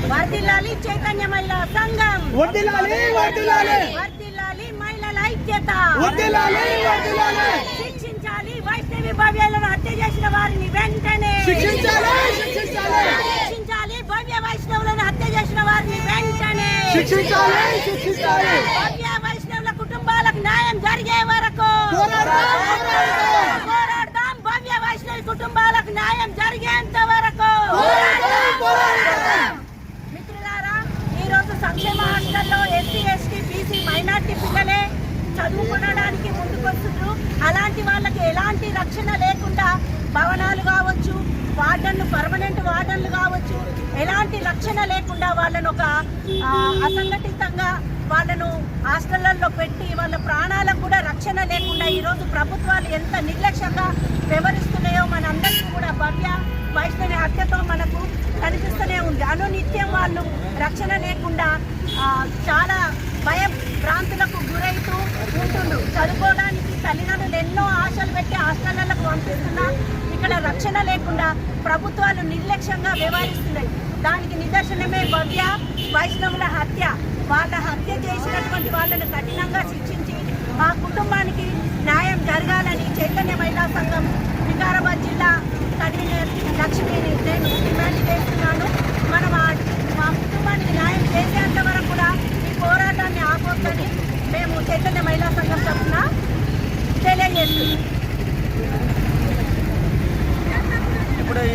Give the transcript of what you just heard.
వర్ధిల్లాలి చైతన్య మహిళా సంఘం, వర్ధిల్లాలి వర్ధిల్లాలి వర్ధిల్లాలి మహిళల ఐక్యత, వర్ధిల్లాలి వర్ధిల్లాలి శిక్షించాలి వైష్ణవి భవ్యాలను హత్య చేసిన వారిని వెంటనే శిక్షించాలి శిక్షించాలి శిక్షించాలి భవ్య వైష్ణవులను హత్య చేసిన వారిని వెంటనే శిక్షించాలి శిక్షించాలి భవ్య వైష్ణవుల కుటుంబాలకు న్యాయం జరిగే వరకు పోరాడదాం. భవ్య వైష్ణవి కుటుంబాలకు న్యాయం జరిగేంత వరకు మిత్రులారా, ఈ రోజు సంక్షేమ హాస్టల్లో ఎస్సీ ఎస్టీ బీసీ మైనార్టీ పిల్లలే చదువుకోవడానికి ముందుకొస్తున్నారు. అలాంటి వాళ్ళకి ఎలాంటి రక్షణ లేకుండా భవనాలు కావచ్చు, వార్డన్లు, పర్మనెంట్ వార్డన్లు కావచ్చు, ఎలాంటి రక్షణ లేకుండా వాళ్ళను ఒక అసంఘటితంగా వాళ్ళను హాస్టళ్లలో పెట్టి వాళ్ళ ప్రాణాలకు కూడా రక్షణ లేకుండా ఈరోజు ప్రభుత్వాలు ఎంత నిర్లక్ష్యంగా వ్యవహరిస్తున్నాయో మనందరికీ కూడా భవ్య వైష్ణవి హత్యతో మనకు కనిపిస్తూనే ఉంది. అనునిత్యం వాళ్ళు రక్షణ లేకుండా చాలా భయం భ్రాంతులకు గురైతూ ఉంటుండ్రు. చదువుకోవడానికి తల్లిదండ్రులు ఎన్నో ఆశలు పెట్టి హాస్టళ్లకు పంపిస్తున్నా ఇక్కడ రక్షణ లేకుండా ప్రభుత్వాలు నిర్లక్ష్యంగా వ్యవహరిస్తున్నాయి. దానికి నిదర్శనమే భవ్య వైష్ణవుల హత్య. వాళ్ళ హత్య చేసినటువంటి వాళ్ళను కఠినంగా శిక్షించి మా కుటుంబానికి న్యాయం జరగాలని చైతన్య మహిళా సంఘం వికారాబాద్ జిల్లా కన్వీనర్ లక్ష్మిని నేను డిమాండ్ చేస్తున్నాను. మనం మా కుటుంబానికి న్యాయం చేసేంత వరకు కూడా ఈ పోరాటాన్ని ఆపొద్దని మేము చైతన్య మహిళా సంఘం తరఫున తెలియజేస్తున్నాం.